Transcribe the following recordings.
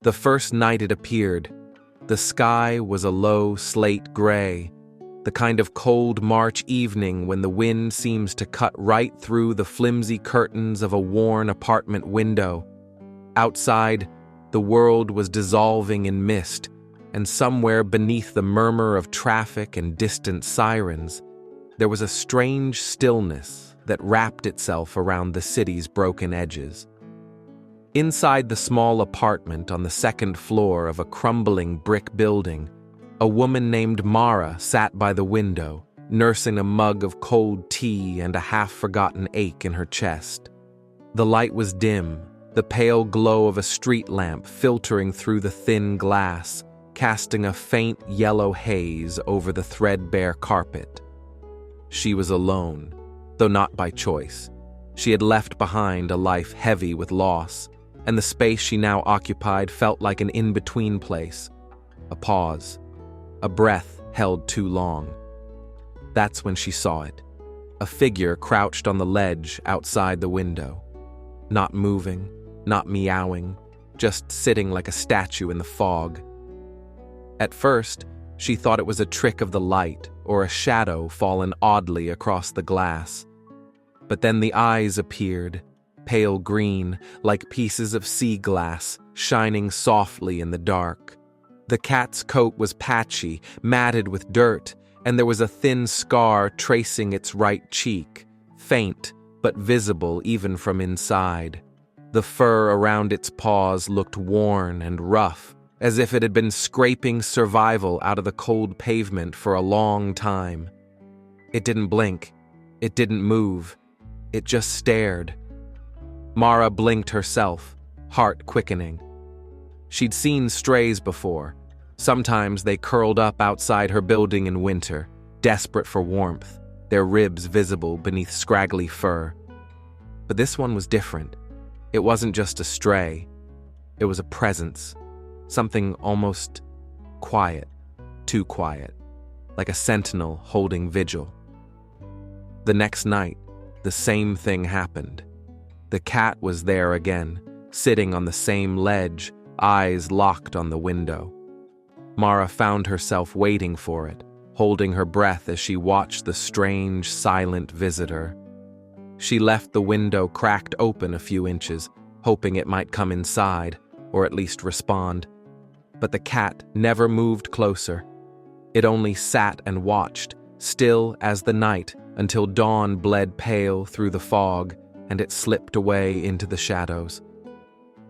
The first night it appeared, the sky was a low slate gray, the kind of cold March evening when the wind seems to cut right through the flimsy curtains of a worn apartment window. Outside, the world was dissolving in mist, and somewhere beneath the murmur of traffic and distant sirens, there was a strange stillness that wrapped itself around the city's broken edges. Inside the small apartment on the second floor of a crumbling brick building, a woman named Mara sat by the window, nursing a mug of cold tea and a half-forgotten ache in her chest. The light was dim, the pale glow of a street lamp filtering through the thin glass, casting a faint yellow haze over the threadbare carpet. She was alone, though not by choice. She had left behind a life heavy with loss, and the space she now occupied felt like an in-between place, a pause, a breath held too long. That's when she saw it, a figure crouched on the ledge outside the window, not moving, not meowing, just sitting like a statue in the fog. At first, she thought it was a trick of the light or a shadow fallen oddly across the glass. But then the eyes appeared, pale green, like pieces of sea glass, shining softly in the dark. The cat's coat was patchy, matted with dirt, and there was a thin scar tracing its right cheek, faint but visible even from inside. The fur around its paws looked worn and rough, as if it had been scraping survival out of the cold pavement for a long time. It didn't blink. It didn't move. It just stared. Mara blinked herself, heart quickening. She'd seen strays before. Sometimes they curled up outside her building in winter, desperate for warmth, their ribs visible beneath scraggly fur. But this one was different. It wasn't just a stray. It was a presence, something almost quiet, too quiet, like a sentinel holding vigil. The next night, the same thing happened. The cat was there again, sitting on the same ledge, eyes locked on the window. Mara found herself waiting for it, holding her breath as she watched the strange, silent visitor. She left the window cracked open a few inches, hoping it might come inside, or at least respond. But the cat never moved closer. It only sat and watched, still as the night, until dawn bled pale through the fog, and it slipped away into the shadows.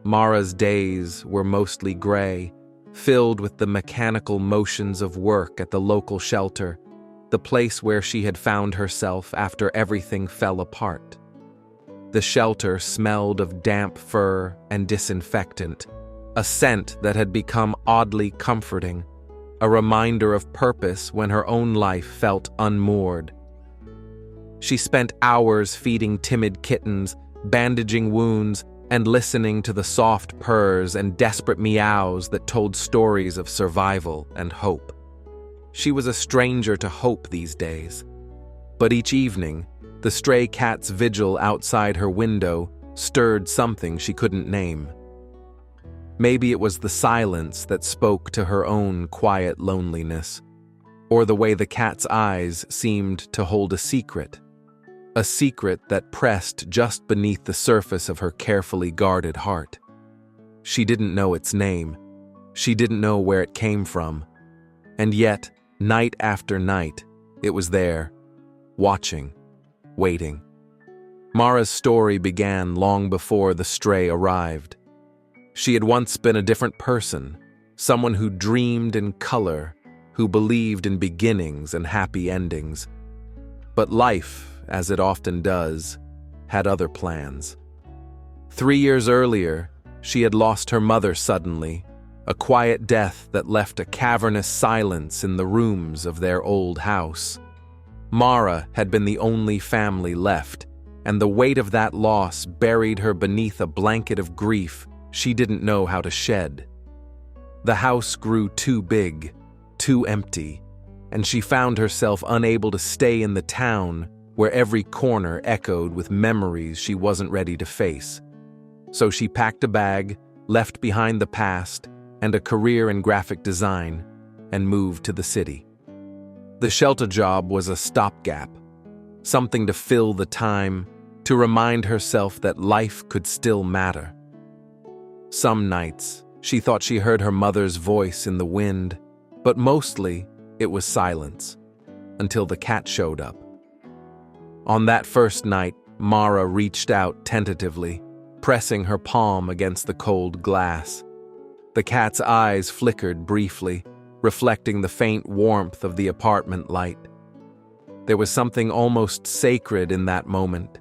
Mara's days were mostly gray, filled with the mechanical motions of work at the local shelter, the place where she had found herself after everything fell apart. The shelter smelled of damp fur and disinfectant, a scent that had become oddly comforting, a reminder of purpose when her own life felt unmoored. She spent hours feeding timid kittens, bandaging wounds, and listening to the soft purrs and desperate meows that told stories of survival and hope. She was a stranger to hope these days. But each evening, the stray cat's vigil outside her window stirred something she couldn't name. Maybe it was the silence that spoke to her own quiet loneliness, or the way the cat's eyes seemed to hold a secret that pressed just beneath the surface of her carefully guarded heart. She didn't know its name. She didn't know where it came from. And yet, night after night, it was there, watching, waiting. Mara's story began long before the stray arrived. She had once been a different person, someone who dreamed in color, who believed in beginnings and happy endings. But life, as it often does, had other plans. 3 years earlier, she had lost her mother suddenly, a quiet death that left a cavernous silence in the rooms of their old house. Mara had been the only family left, and the weight of that loss buried her beneath a blanket of grief she didn't know how to shed. The house grew too big, too empty, and she found herself unable to stay in the town where every corner echoed with memories she wasn't ready to face. So she packed a bag, left behind the past and a career in graphic design, and moved to the city. The shelter job was a stopgap, something to fill the time, to remind herself that life could still matter. Some nights, she thought she heard her mother's voice in the wind, but mostly it was silence, until the cat showed up. On that first night, Mara reached out tentatively, pressing her palm against the cold glass. The cat's eyes flickered briefly, reflecting the faint warmth of the apartment light. There was something almost sacred in that moment.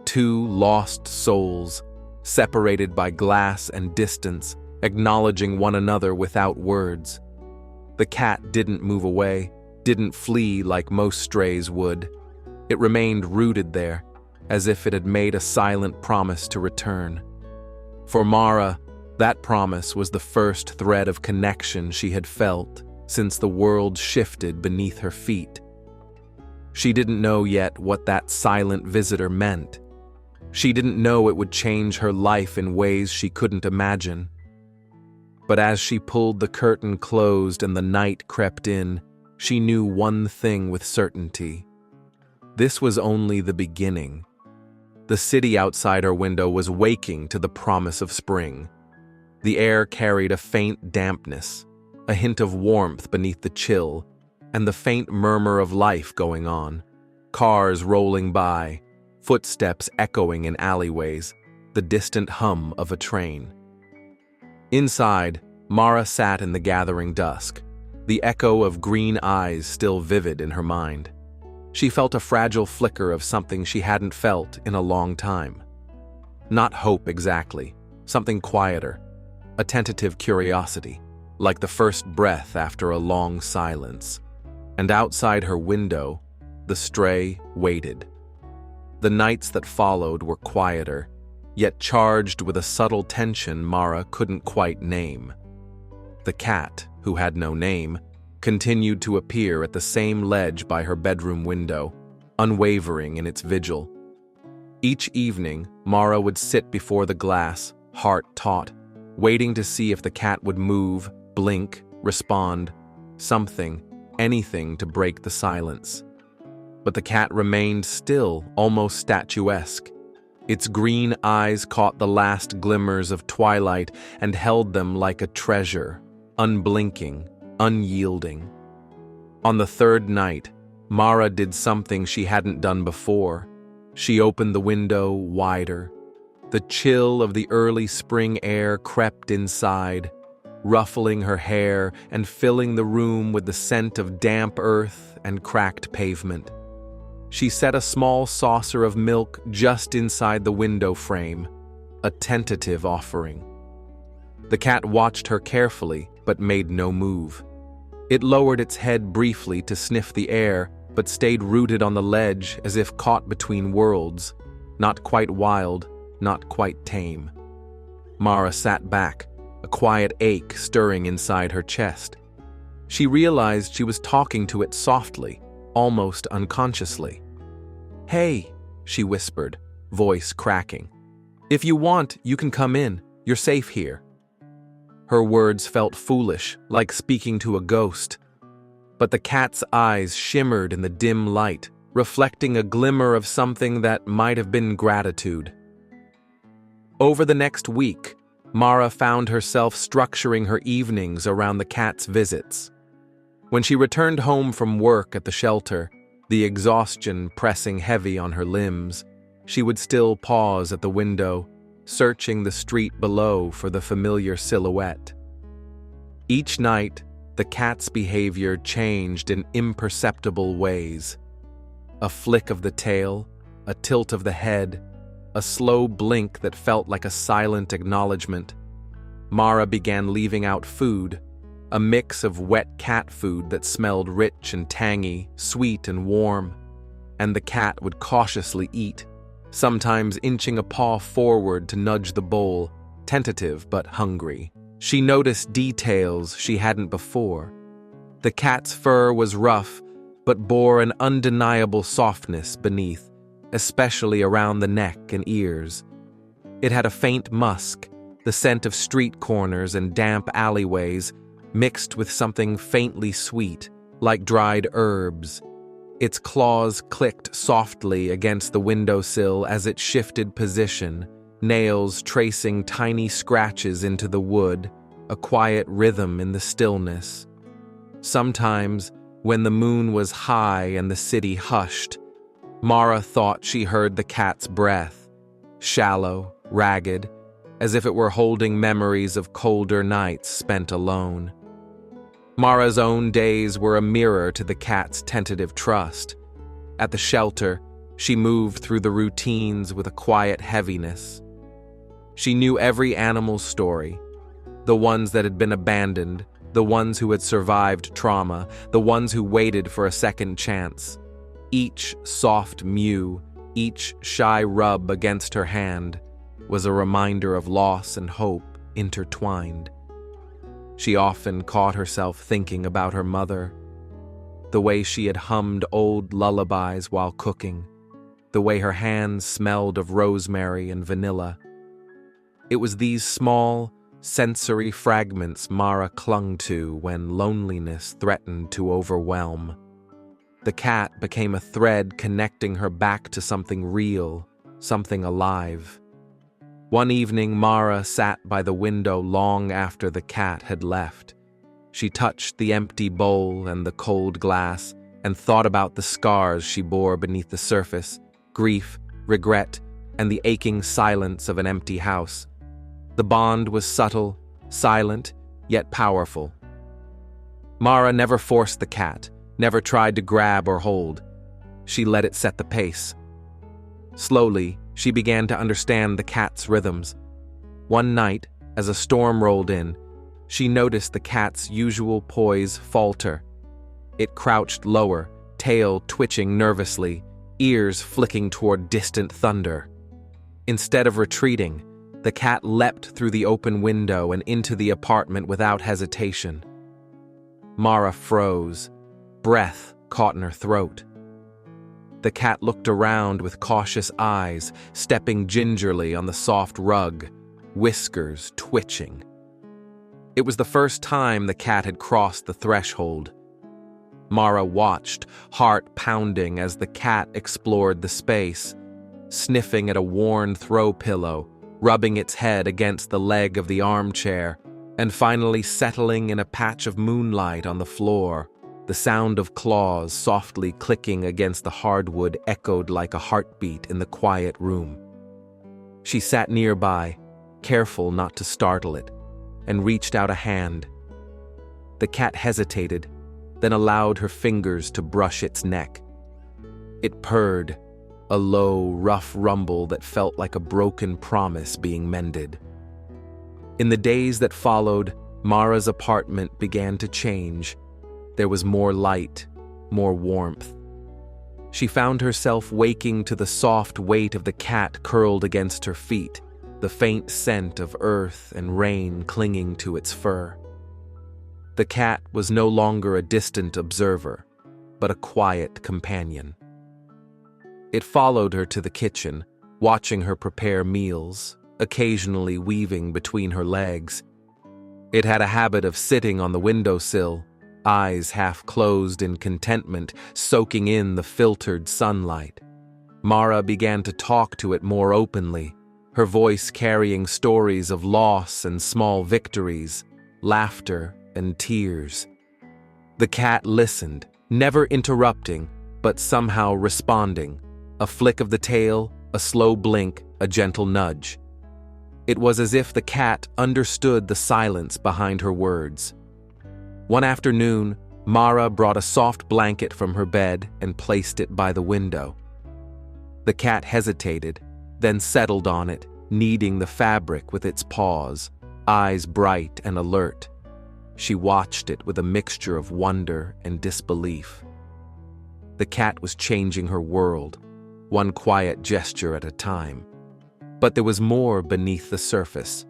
Two lost souls, separated by glass and distance, acknowledging one another without words. The cat didn't move away, didn't flee like most strays would. It remained rooted there, as if it had made a silent promise to return. For Mara, that promise was the first thread of connection she had felt since the world shifted beneath her feet. She didn't know yet what that silent visitor meant. She didn't know it would change her life in ways she couldn't imagine. But as she pulled the curtain closed and the night crept in, she knew one thing with certainty. This was only the beginning. The city outside her window was waking to the promise of spring. The air carried a faint dampness, a hint of warmth beneath the chill, and the faint murmur of life going on. Cars rolling by, footsteps echoing in alleyways, the distant hum of a train. Inside, Mara sat in the gathering dusk, the echo of green eyes still vivid in her mind. She felt a fragile flicker of something she hadn't felt in a long time. Not hope exactly, something quieter, a tentative curiosity, like the first breath after a long silence. And outside her window, the stray waited. The nights that followed were quieter, yet charged with a subtle tension Mara couldn't quite name. The cat, who had no name, continued to appear at the same ledge by her bedroom window, unwavering in its vigil. Each evening, Mara would sit before the glass, heart taut, waiting to see if the cat would move, blink, respond, something, anything to break the silence. But the cat remained still, almost statuesque. Its green eyes caught the last glimmers of twilight and held them like a treasure, unblinking, unyielding. On the third night, Mara did something she hadn't done before. She opened the window wider. The chill of the early spring air crept inside, ruffling her hair and filling the room with the scent of damp earth and cracked pavement. She set a small saucer of milk just inside the window frame, a tentative offering. The cat watched her carefully, but made no move. It lowered its head briefly to sniff the air, but stayed rooted on the ledge as if caught between worlds, not quite wild, not quite tame. Mara sat back, a quiet ache stirring inside her chest. She realized she was talking to it softly, almost unconsciously. "Hey," she whispered, voice cracking. "If you want, you can come in. You're safe here." Her words felt foolish, like speaking to a ghost. But the cat's eyes shimmered in the dim light, reflecting a glimmer of something that might have been gratitude. Over the next week, Mara found herself structuring her evenings around the cat's visits. When she returned home from work at the shelter, the exhaustion pressing heavy on her limbs, she would still pause at the window, searching the street below for the familiar silhouette. Each night, the cat's behavior changed in imperceptible ways. A flick of the tail, a tilt of the head, a slow blink that felt like a silent acknowledgement. Mara began leaving out food, a mix of wet cat food that smelled rich and tangy, sweet and warm, and the cat would cautiously eat, sometimes inching a paw forward to nudge the bowl, tentative but hungry. She noticed details she hadn't before. The cat's fur was rough, but bore an undeniable softness beneath, especially around the neck and ears. It had a faint musk, the scent of street corners and damp alleyways mixed with something faintly sweet, like dried herbs. Its claws clicked softly against the windowsill as it shifted position, nails tracing tiny scratches into the wood, a quiet rhythm in the stillness. Sometimes, when the moon was high and the city hushed, Mara thought she heard the cat's breath, shallow, ragged, as if it were holding memories of colder nights spent alone. Mara's own days were a mirror to the cat's tentative trust. At the shelter, she moved through the routines with a quiet heaviness. She knew every animal's story, the ones that had been abandoned, the ones who had survived trauma, the ones who waited for a second chance. Each soft mew, each shy rub against her hand was a reminder of loss and hope intertwined. She often caught herself thinking about her mother, the way she had hummed old lullabies while cooking, the way her hands smelled of rosemary and vanilla. It was these small, sensory fragments Mara clung to when loneliness threatened to overwhelm. The cat became a thread connecting her back to something real, something alive. One evening, Mara sat by the window long after the cat had left. She touched the empty bowl and the cold glass and thought about the scars she bore beneath the surface, grief, regret, and the aching silence of an empty house. The bond was subtle, silent, yet powerful. Mara never forced the cat, never tried to grab or hold. She let it set the pace. Slowly, she began to understand the cat's rhythms. One night, as a storm rolled in, she noticed the cat's usual poise falter. It crouched lower, tail twitching nervously, ears flicking toward distant thunder. Instead of retreating, the cat leapt through the open window and into the apartment without hesitation. Mara froze, breath caught in her throat. The cat looked around with cautious eyes, stepping gingerly on the soft rug, whiskers twitching. It was the first time the cat had crossed the threshold. Mara watched, heart pounding, as the cat explored the space, sniffing at a worn throw pillow, rubbing its head against the leg of the armchair, and finally settling in a patch of moonlight on the floor. The sound of claws softly clicking against the hardwood echoed like a heartbeat in the quiet room. She sat nearby, careful not to startle it, and reached out a hand. The cat hesitated, then allowed her fingers to brush its neck. It purred, a low, rough rumble that felt like a broken promise being mended. In the days that followed, Mara's apartment began to change. There was more light, more warmth. She found herself waking to the soft weight of the cat curled against her feet, the faint scent of earth and rain clinging to its fur. The cat was no longer a distant observer, but a quiet companion. It followed her to the kitchen, watching her prepare meals, occasionally weaving between her legs. It had a habit of sitting on the windowsill, eyes half closed in contentment, soaking in the filtered sunlight. Mara began to talk to it more openly, her voice carrying stories of loss and small victories, laughter and tears. The cat listened, never interrupting, but somehow responding. A flick of the tail, a slow blink, a gentle nudge. It was as if the cat understood the silence behind her words. One afternoon, Mara brought a soft blanket from her bed and placed it by the window. The cat hesitated, then settled on it, kneading the fabric with its paws, eyes bright and alert. She watched it with a mixture of wonder and disbelief. The cat was changing her world, one quiet gesture at a time. But there was more beneath the surface.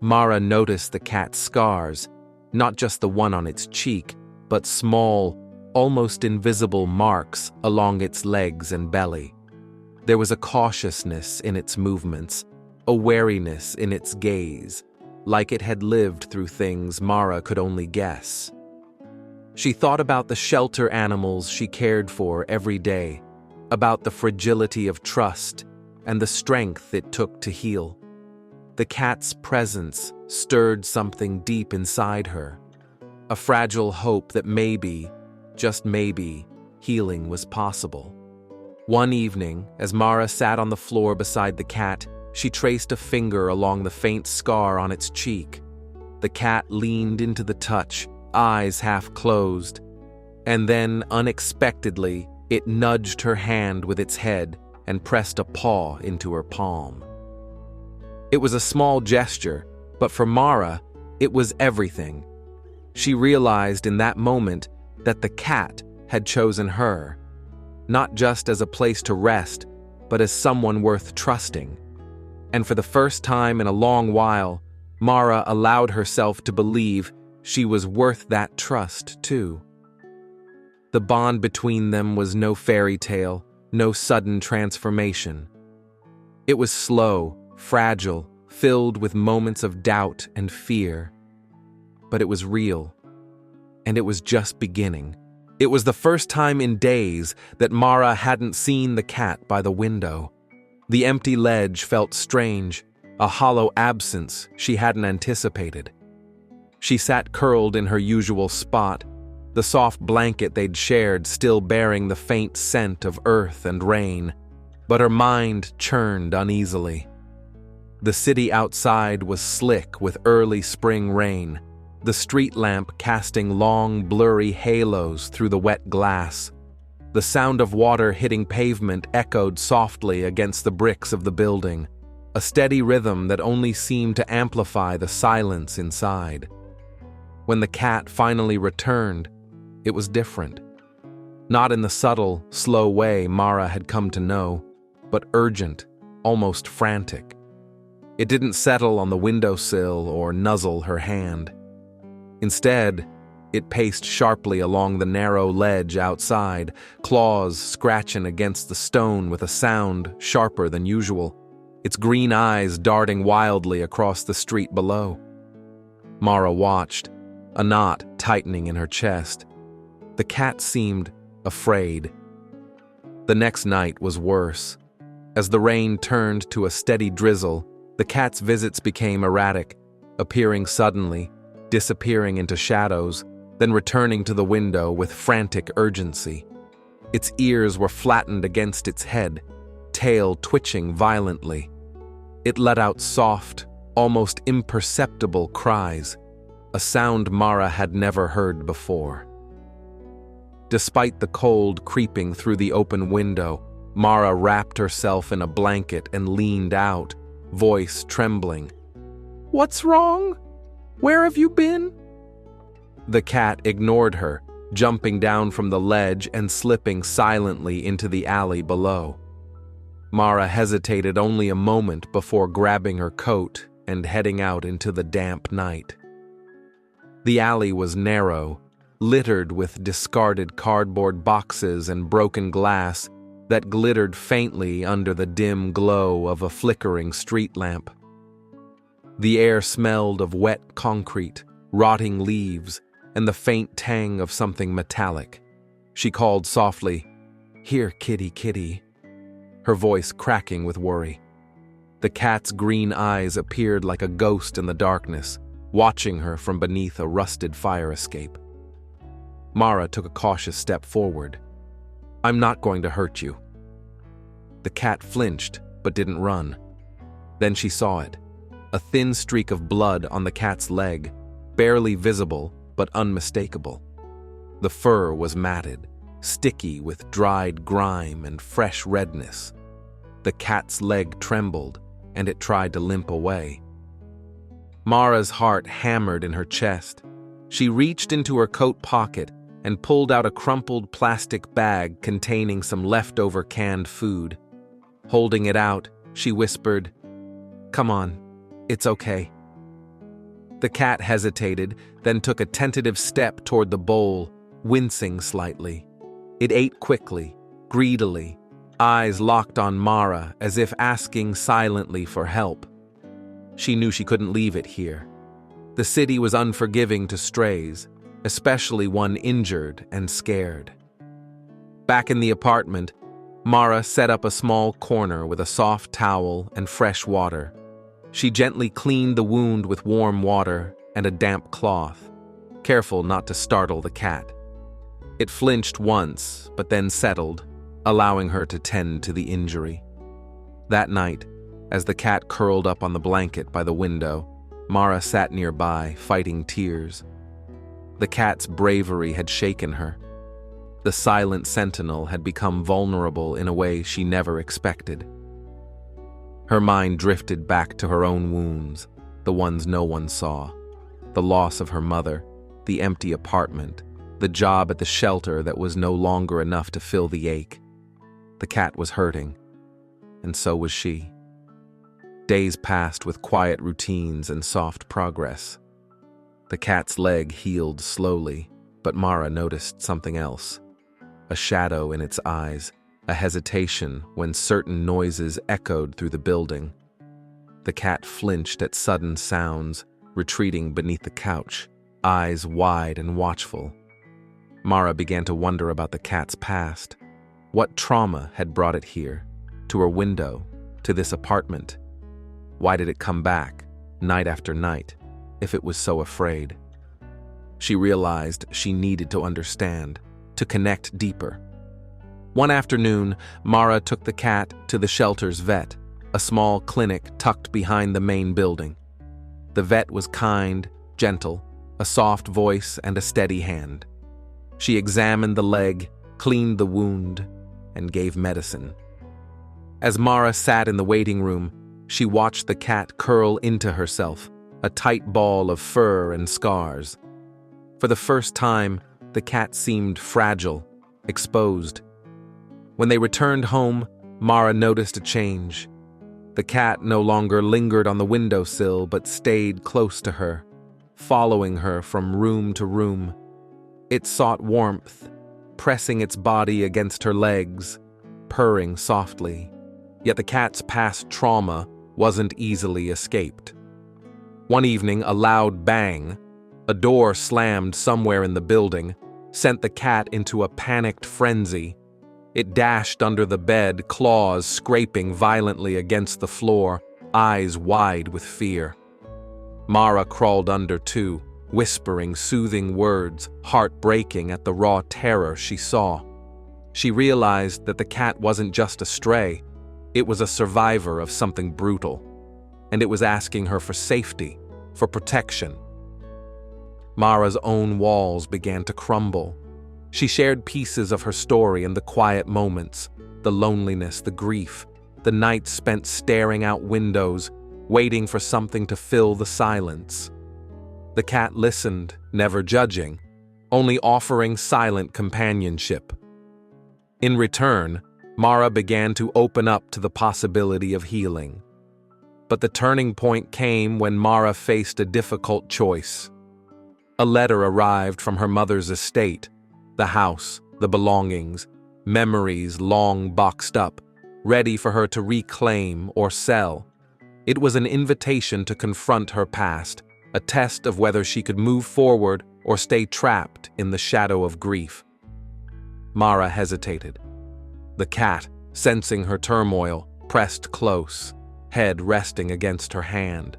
Mara noticed the cat's scars, not just the one on its cheek, but small, almost invisible marks along its legs and belly. There was a cautiousness in its movements, a wariness in its gaze, like it had lived through things Mara could only guess. She thought about the shelter animals she cared for every day, about the fragility of trust and the strength it took to heal. The cat's presence stirred something deep inside her, a fragile hope that maybe, just maybe, healing was possible. One evening, as Mara sat on the floor beside the cat, she traced a finger along the faint scar on its cheek. The cat leaned into the touch, eyes half closed, and then, unexpectedly, it nudged her hand with its head and pressed a paw into her palm. It was a small gesture, but for Mara, it was everything. She realized in that moment that the cat had chosen her, not just as a place to rest, but as someone worth trusting. And for the first time in a long while, Mara allowed herself to believe she was worth that trust, too. The bond between them was no fairy tale, no sudden transformation. It was slow, fragile, filled with moments of doubt and fear. But it was real, and it was just beginning. It was the first time in days that Mara hadn't seen the cat by the window. The empty ledge felt strange, a hollow absence she hadn't anticipated. She sat curled in her usual spot, the soft blanket they'd shared still bearing the faint scent of earth and rain, but her mind churned uneasily. The city outside was slick with early spring rain, the street lamp casting long, blurry halos through the wet glass. The sound of water hitting pavement echoed softly against the bricks of the building, a steady rhythm that only seemed to amplify the silence inside. When the cat finally returned, it was different. Not in the subtle, slow way Mara had come to know, but urgent, almost frantic. It didn't settle on the windowsill or nuzzle her hand. Instead, it paced sharply along the narrow ledge outside, claws scratching against the stone with a sound sharper than usual, its green eyes darting wildly across the street below. Mara watched, a knot tightening in her chest. The cat seemed afraid. The next night was worse. As the rain turned to a steady drizzle, the cat's visits became erratic, appearing suddenly, disappearing into shadows, then returning to the window with frantic urgency. Its ears were flattened against its head, tail twitching violently. It let out soft, almost imperceptible cries, a sound Mara had never heard before. Despite the cold creeping through the open window, Mara wrapped herself in a blanket and leaned out, voice trembling. "What's wrong? Where have you been?" The cat ignored her, jumping down from the ledge and slipping silently into the alley below. Mara hesitated only a moment before grabbing her coat and heading out into the damp night. The alley was narrow, littered with discarded cardboard boxes and broken glass that glittered faintly under the dim glow of a flickering street lamp. The air smelled of wet concrete, rotting leaves, and the faint tang of something metallic. She called softly, "Here, kitty, kitty," her voice cracking with worry. The cat's green eyes appeared like a ghost in the darkness, watching her from beneath a rusted fire escape. Mara took a cautious step forward. "I'm not going to hurt you." The cat flinched, but didn't run. Then she saw it, a thin streak of blood on the cat's leg, barely visible but unmistakable. The fur was matted, sticky with dried grime and fresh redness. The cat's leg trembled, and it tried to limp away. Mara's heart hammered in her chest. She reached into her coat pocket and pulled out a crumpled plastic bag containing some leftover canned food. Holding it out, she whispered, "Come on, it's okay." The cat hesitated, then took a tentative step toward the bowl, wincing slightly. It ate quickly, greedily, eyes locked on Mara as if asking silently for help. she knew she couldn't leave it here. The city was unforgiving to strays, especially one injured and scared. Back in the apartment, Mara set up a small corner with a soft towel and fresh water. She gently cleaned the wound with warm water and a damp cloth, careful not to startle the cat. It flinched once, but then settled, allowing her to tend to the injury. That night, as the cat curled up on the blanket by the window, Mara sat nearby, fighting tears. The cat's bravery had shaken her. The silent sentinel had become vulnerable in a way she never expected. Her mind drifted back to her own wounds, the ones no one saw. The loss of her mother, the empty apartment, the job at the shelter that was no longer enough to fill the ache. The cat was hurting, and so was she. Days passed with quiet routines and soft progress. The cat's leg healed slowly, but Mara noticed something else. A shadow in its eyes, a hesitation when certain noises echoed through the building. The cat flinched at sudden sounds, retreating beneath the couch, eyes wide and watchful. Mara began to wonder about the cat's past. What trauma had brought it here, to her window, to this apartment? Why did it come back, night after night, if it was so afraid? She realized she needed to understand, to connect deeper. One afternoon, Mara took the cat to the shelter's vet, a small clinic tucked behind the main building. The vet was kind, gentle, a soft voice and a steady hand. She examined the leg, cleaned the wound, and gave medicine. As Mara sat in the waiting room, she watched the cat curl into herself, a tight ball of fur and scars. For the first time, the cat seemed fragile, exposed. When they returned home, Mara noticed a change. The cat no longer lingered on the windowsill but stayed close to her, following her from room to room. It sought warmth, pressing its body against her legs, purring softly. Yet the cat's past trauma wasn't easily escaped. One evening, a loud bang, a door slammed somewhere in the building, sent the cat into a panicked frenzy. It dashed under the bed, claws scraping violently against the floor, eyes wide with fear. Mara crawled under too, whispering soothing words, heartbreaking at the raw terror she saw. She realized that the cat wasn't just a stray, it was a survivor of something brutal, and it was asking her for safety, for protection. Mara's own walls began to crumble. She shared pieces of her story in the quiet moments, the loneliness, the grief, the nights spent staring out windows, waiting for something to fill the silence. The cat listened, never judging, only offering silent companionship. In return, Mara began to open up to the possibility of healing. But the turning point came when Mara faced a difficult choice. A letter arrived from her mother's estate, the house, the belongings, memories long boxed up, ready for her to reclaim or sell. It was an invitation to confront her past, a test of whether she could move forward or stay trapped in the shadow of grief. Mara hesitated. The cat, sensing her turmoil, pressed close, head resting against her hand.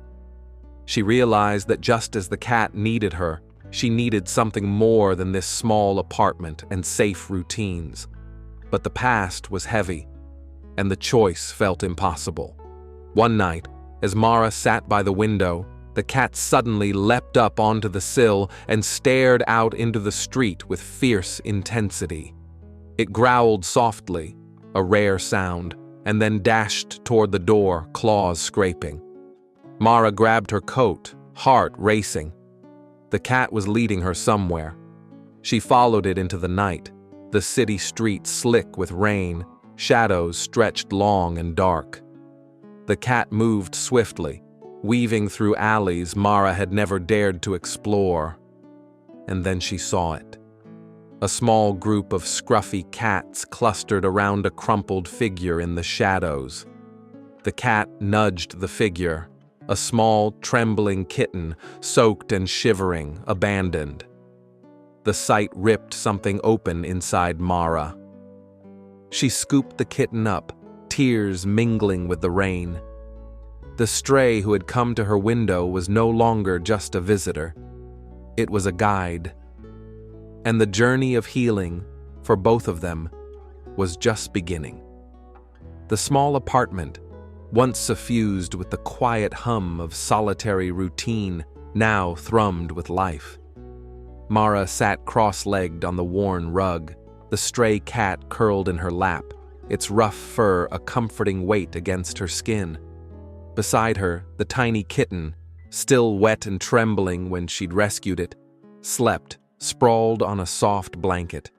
She realized that just as the cat needed her, she needed something more than this small apartment and safe routines. But the past was heavy, and the choice felt impossible. One night, as Mara sat by the window, the cat suddenly leapt up onto the sill and stared out into the street with fierce intensity. It growled softly, a rare sound, and then dashed toward the door, claws scraping. Mara grabbed her coat, heart racing. The cat was leading her somewhere. She followed it into the night, the city streets slick with rain, shadows stretched long and dark. The cat moved swiftly, weaving through alleys Mara had never dared to explore. And then she saw it. A small group of scruffy cats clustered around a crumpled figure in the shadows. The cat nudged the figure, a small, trembling kitten, soaked and shivering, abandoned. The sight ripped something open inside Mara. She scooped the kitten up, tears mingling with the rain. The stray who had come to her window was no longer just a visitor. It was a guide. And the journey of healing, for both of them, was just beginning. The small apartment, once suffused with the quiet hum of solitary routine, now thrummed with life. Mara sat cross-legged on the worn rug, the stray cat curled in her lap, its rough fur a comforting weight against her skin. Beside her, the tiny kitten, still wet and trembling when she'd rescued it, slept, sprawled on a soft blanket.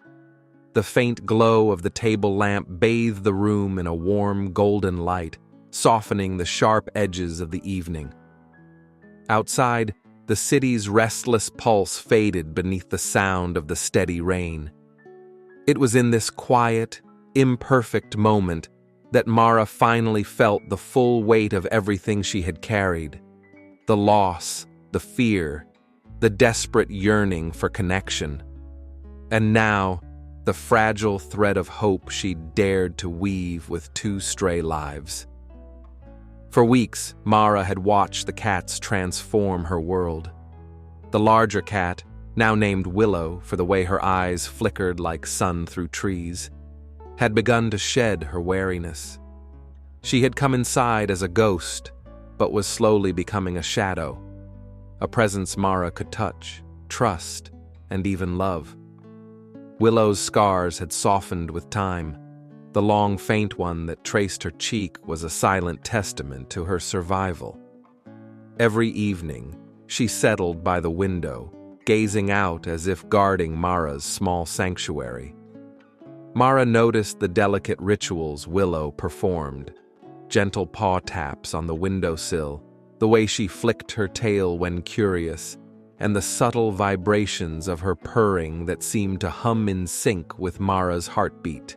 The faint glow of the table lamp bathed the room in a warm golden light, softening the sharp edges of the evening. Outside, the city's restless pulse faded beneath the sound of the steady rain. It was in this quiet, imperfect moment that Mara finally felt the full weight of everything she had carried. The loss, the fear, the desperate yearning for connection. And now, the fragile thread of hope she dared to weave with two stray lives. For weeks, Mara had watched the cats transform her world. The larger cat, now named Willow for the way her eyes flickered like sun through trees, had begun to shed her wariness. She had come inside as a ghost, but was slowly becoming a shadow, a presence Mara could touch, trust, and even love. Willow's scars had softened with time. The long, faint one that traced her cheek was a silent testament to her survival. Every evening, she settled by the window, gazing out as if guarding Mara's small sanctuary. Mara noticed the delicate rituals Willow performed, gentle paw taps on the windowsill, the way she flicked her tail when curious, and the subtle vibrations of her purring that seemed to hum in sync with Mara's heartbeat.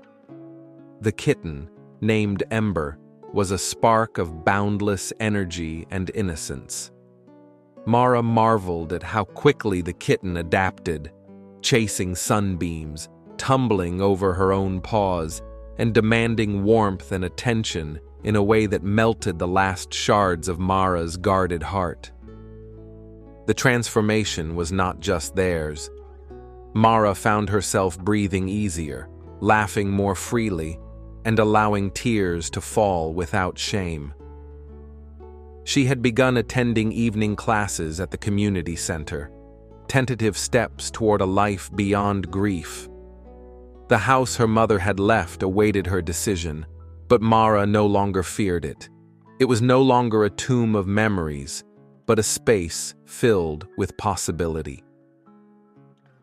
The kitten, named Ember, was a spark of boundless energy and innocence. Mara marveled at how quickly the kitten adapted, chasing sunbeams, tumbling over her own paws, and demanding warmth and attention in a way that melted the last shards of Mara's guarded heart. The transformation was not just theirs. Mara found herself breathing easier, laughing more freely, and allowing tears to fall without shame. She had begun attending evening classes at the community center, tentative steps toward a life beyond grief. The house her mother had left awaited her decision, but Mara no longer feared it. It was no longer a tomb of memories, but a space filled with possibility.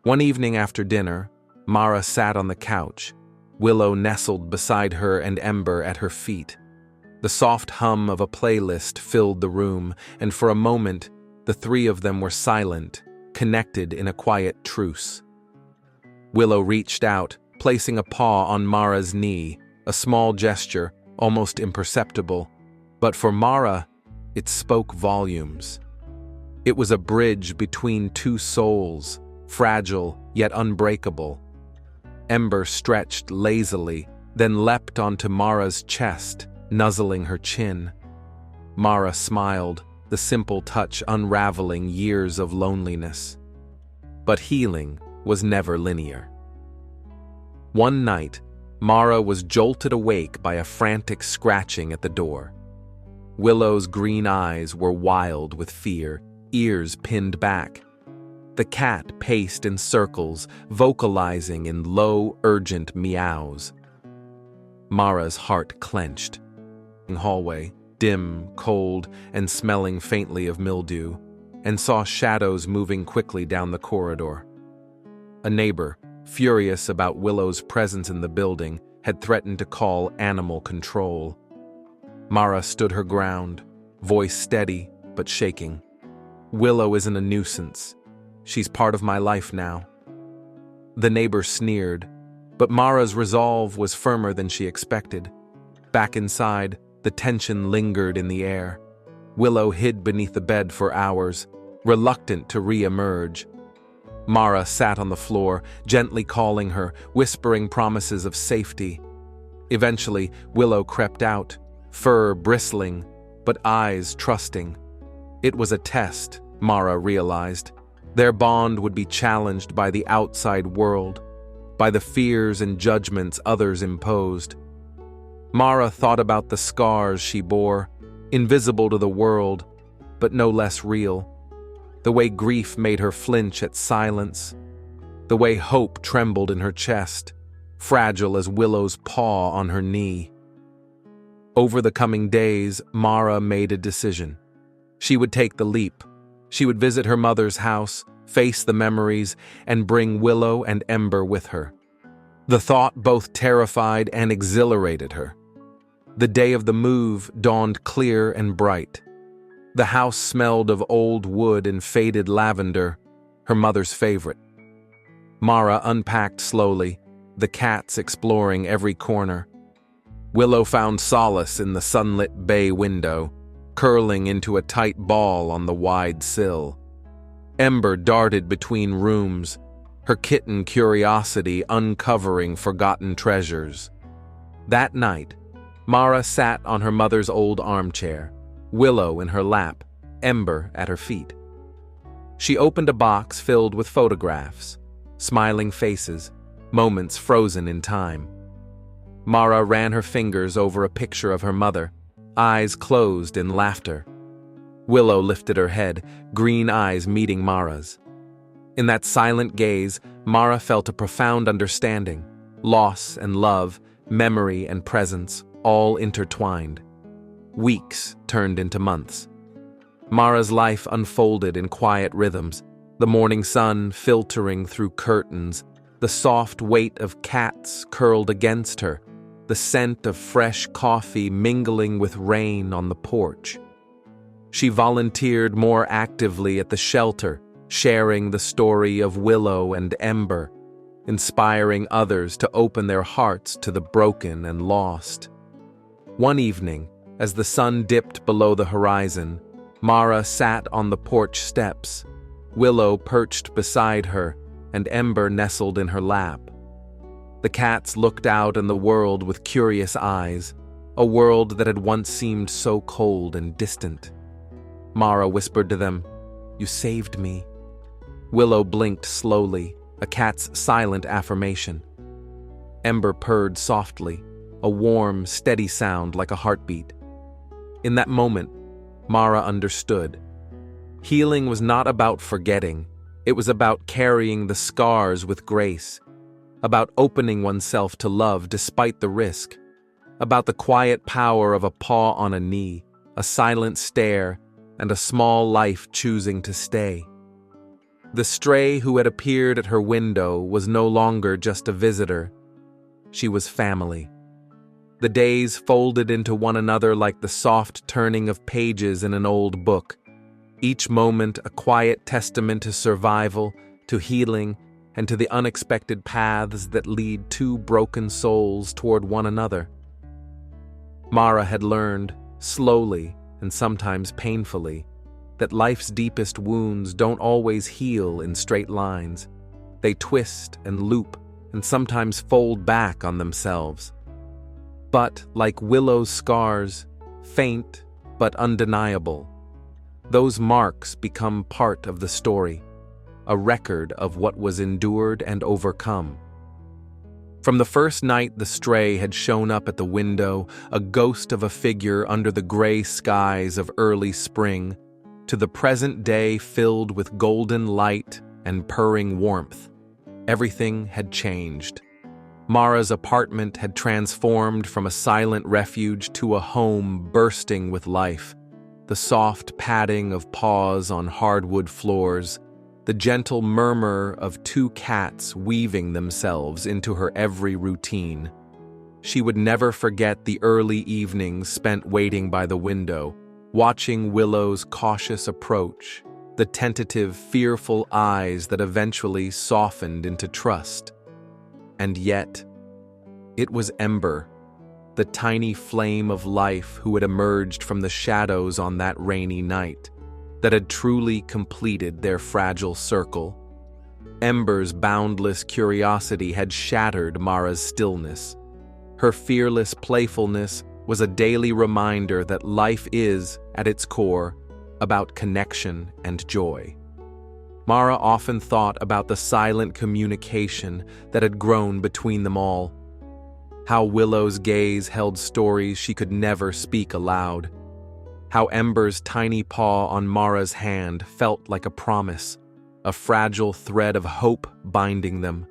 One evening after dinner, Mara sat on the couch, Willow nestled beside her and Ember at her feet. The soft hum of a playlist filled the room, and for a moment, the three of them were silent, connected in a quiet truce. Willow reached out, placing a paw on Mara's knee, a small gesture, almost imperceptible, but for Mara, it spoke volumes. It was a bridge between two souls, fragile yet unbreakable. Ember stretched lazily, then leapt onto Mara's chest, nuzzling her chin. Mara smiled, the simple touch unraveling years of loneliness. But healing was never linear. One night, Mara was jolted awake by a frantic scratching at the door. Willow's green eyes were wild with fear, ears pinned back. The cat paced in circles, vocalizing in low, urgent meows. Mara's heart clenched. In the hallway, dim, cold, and smelling faintly of mildew, and saw shadows moving quickly down the corridor. A neighbor, furious about Willow's presence in the building, had threatened to call animal control. Mara stood her ground, voice steady but shaking. Willow isn't a nuisance. She's part of my life now. The neighbor sneered, but Mara's resolve was firmer than she expected. Back inside, the tension lingered in the air. Willow hid beneath the bed for hours, reluctant to re-emerge. Mara sat on the floor, gently calling her, whispering promises of safety. Eventually, Willow crept out, fur bristling, but eyes trusting. It was a test, Mara realized. Their bond would be challenged by the outside world, by the fears and judgments others imposed. Mara thought about the scars she bore, invisible to the world, but no less real. The way grief made her flinch at silence. The way hope trembled in her chest, fragile as Willow's paw on her knee. Over the coming days, Mara made a decision. She would take the leap. She would visit her mother's house, face the memories, and bring Willow and Ember with her. The thought both terrified and exhilarated her. The day of the move dawned clear and bright. The house smelled of old wood and faded lavender, her mother's favorite. Mara unpacked slowly, the cats exploring every corner. Willow found solace in the sunlit bay window, curling into a tight ball on the wide sill. Ember darted between rooms, her kitten curiosity uncovering forgotten treasures. That night, Mara sat on her mother's old armchair, Willow in her lap, Ember at her feet. She opened a box filled with photographs, smiling faces, moments frozen in time. Mara ran her fingers over a picture of her mother, eyes closed in laughter. Willow lifted her head, green eyes meeting Mara's. In that silent gaze, Mara felt a profound understanding, loss and love, memory and presence, all intertwined. Weeks turned into months. Mara's life unfolded in quiet rhythms, the morning sun filtering through curtains, the soft weight of cats curled against her, the scent of fresh coffee mingling with rain on the porch. She volunteered more actively at the shelter, sharing the story of Willow and Ember, inspiring others to open their hearts to the broken and lost. One evening, as the sun dipped below the horizon, Mara sat on the porch steps, Willow perched beside her, and Ember nestled in her lap. The cats looked out in the world with curious eyes, a world that had once seemed so cold and distant. Mara whispered to them, "You saved me." Willow blinked slowly, a cat's silent affirmation. Ember purred softly, a warm, steady sound like a heartbeat. In that moment, Mara understood. Healing was not about forgetting, it was about carrying the scars with grace, about opening oneself to love despite the risk, about the quiet power of a paw on a knee, a silent stare, and a small life choosing to stay. The stray who had appeared at her window was no longer just a visitor. She was family. The days folded into one another like the soft turning of pages in an old book, each moment a quiet testament to survival, to healing, and to the unexpected paths that lead two broken souls toward one another. Mara had learned, slowly and sometimes painfully, that life's deepest wounds don't always heal in straight lines. They twist and loop and sometimes fold back on themselves. But, like Willow's scars, faint but undeniable, those marks become part of the story, a record of what was endured and overcome. From the first night the stray had shown up at the window, a ghost of a figure under the gray skies of early spring, to the present day filled with golden light and purring warmth, everything had changed. Mara's apartment had transformed from a silent refuge to a home bursting with life. The soft padding of paws on hardwood floors, the gentle murmur of two cats weaving themselves into her every routine. She would never forget the early evenings spent waiting by the window, watching Willow's cautious approach, the tentative, fearful eyes that eventually softened into trust. And yet, it was Ember, the tiny flame of life who had emerged from the shadows on that rainy night, that had truly completed their fragile circle. Ember's boundless curiosity had shattered Mara's stillness. Her fearless playfulness was a daily reminder that life is, at its core, about connection and joy. Mara often thought about the silent communication that had grown between them all. How Willow's gaze held stories she could never speak aloud. How Ember's tiny paw on Mara's hand felt like a promise, a fragile thread of hope binding them.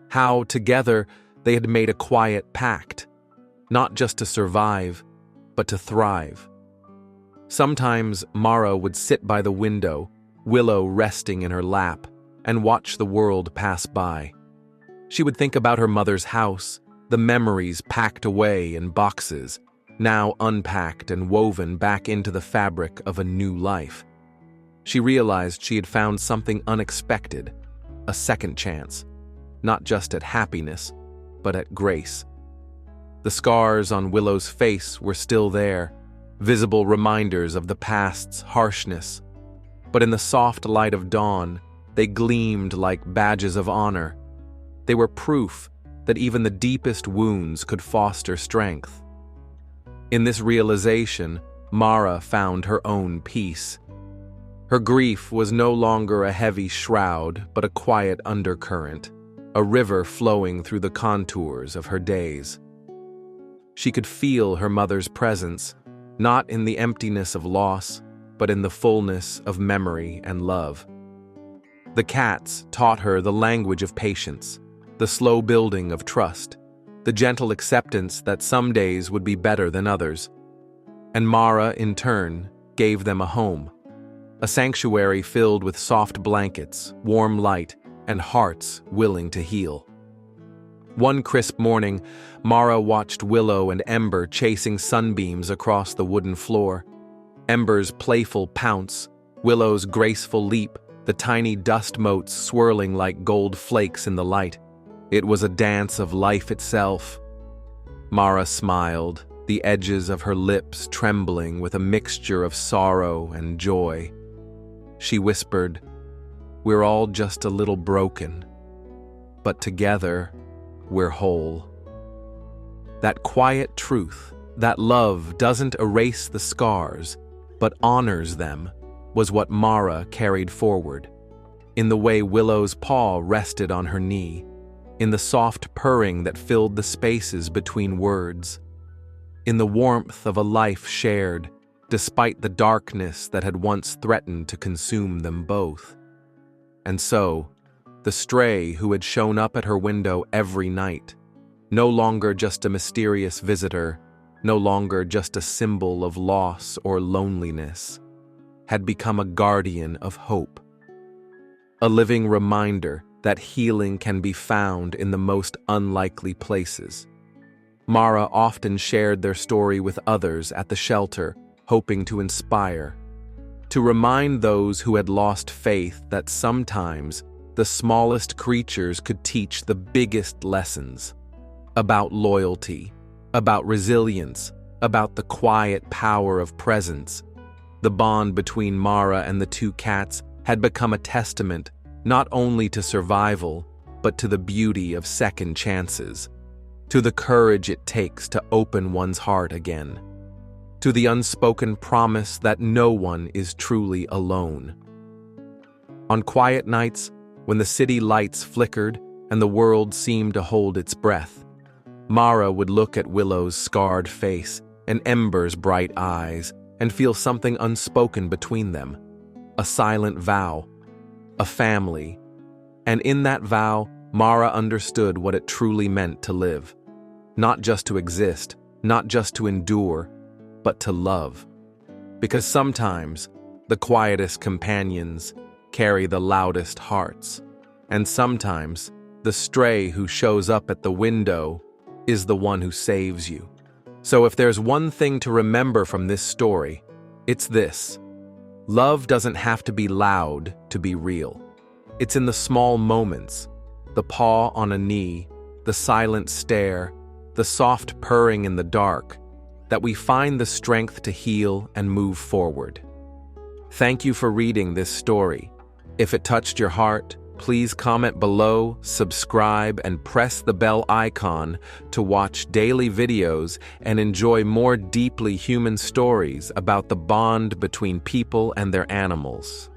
How, together, they had made a quiet pact, not just to survive, but to thrive. Sometimes Mara would sit by the window, Willow resting in her lap, and watch the world pass by. She would think about her mother's house, the memories packed away in boxes, now unpacked and woven back into the fabric of a new life. She realized she had found something unexpected, a second chance, not just at happiness, but at grace. The scars on Willow's face were still there, visible reminders of the past's harshness, but in the soft light of dawn, they gleamed like badges of honor. They were proof that even the deepest wounds could foster strength. In this realization, Mara found her own peace. Her grief was no longer a heavy shroud, but a quiet undercurrent, a river flowing through the contours of her days. She could feel her mother's presence, not in the emptiness of loss, but in the fullness of memory and love. The cats taught her the language of patience, the slow building of trust, the gentle acceptance that some days would be better than others. And Mara, in turn, gave them a home, a sanctuary filled with soft blankets, warm light, and hearts willing to heal. One crisp morning, Mara watched Willow and Ember chasing sunbeams across the wooden floor. Ember's playful pounce, Willow's graceful leap, the tiny dust motes swirling like gold flakes in the light. It was a dance of life itself. Mara smiled, the edges of her lips trembling with a mixture of sorrow and joy. She whispered, "We're all just a little broken, but together, we're whole." That quiet truth, that love doesn't erase the scars, but honors them, was what Mara carried forward. In the way Willow's paw rested on her knee, in the soft purring that filled the spaces between words, in the warmth of a life shared, despite the darkness that had once threatened to consume them both. And so, the stray who had shown up at her window every night, no longer just a mysterious visitor, no longer just a symbol of loss or loneliness, had become a guardian of hope. A living reminder that healing can be found in the most unlikely places. Mara often shared their story with others at the shelter, hoping to inspire, to remind those who had lost faith that sometimes the smallest creatures could teach the biggest lessons about loyalty, about resilience, about the quiet power of presence. The bond between Mara and the two cats had become a testament not only to survival, but to the beauty of second chances, to the courage it takes to open one's heart again, to the unspoken promise that no one is truly alone. On quiet nights, when the city lights flickered and the world seemed to hold its breath, Mara would look at Willow's scarred face and Ember's bright eyes and feel something unspoken between them, a silent vow, a family, and in that vow, Mara understood what it truly meant to live. Not just to exist, not just to endure, but to love. Because sometimes, the quietest companions carry the loudest hearts, and sometimes, the stray who shows up at the window is the one who saves you. So if there's one thing to remember from this story, it's this. Love doesn't have to be loud to be real. It's in the small moments, the paw on a knee, the silent stare, the soft purring in the dark, that we find the strength to heal and move forward. Thank you for reading this story. If it touched your heart, please comment below, subscribe, and press the bell icon to watch daily videos and enjoy more deeply human stories about the bond between people and their animals.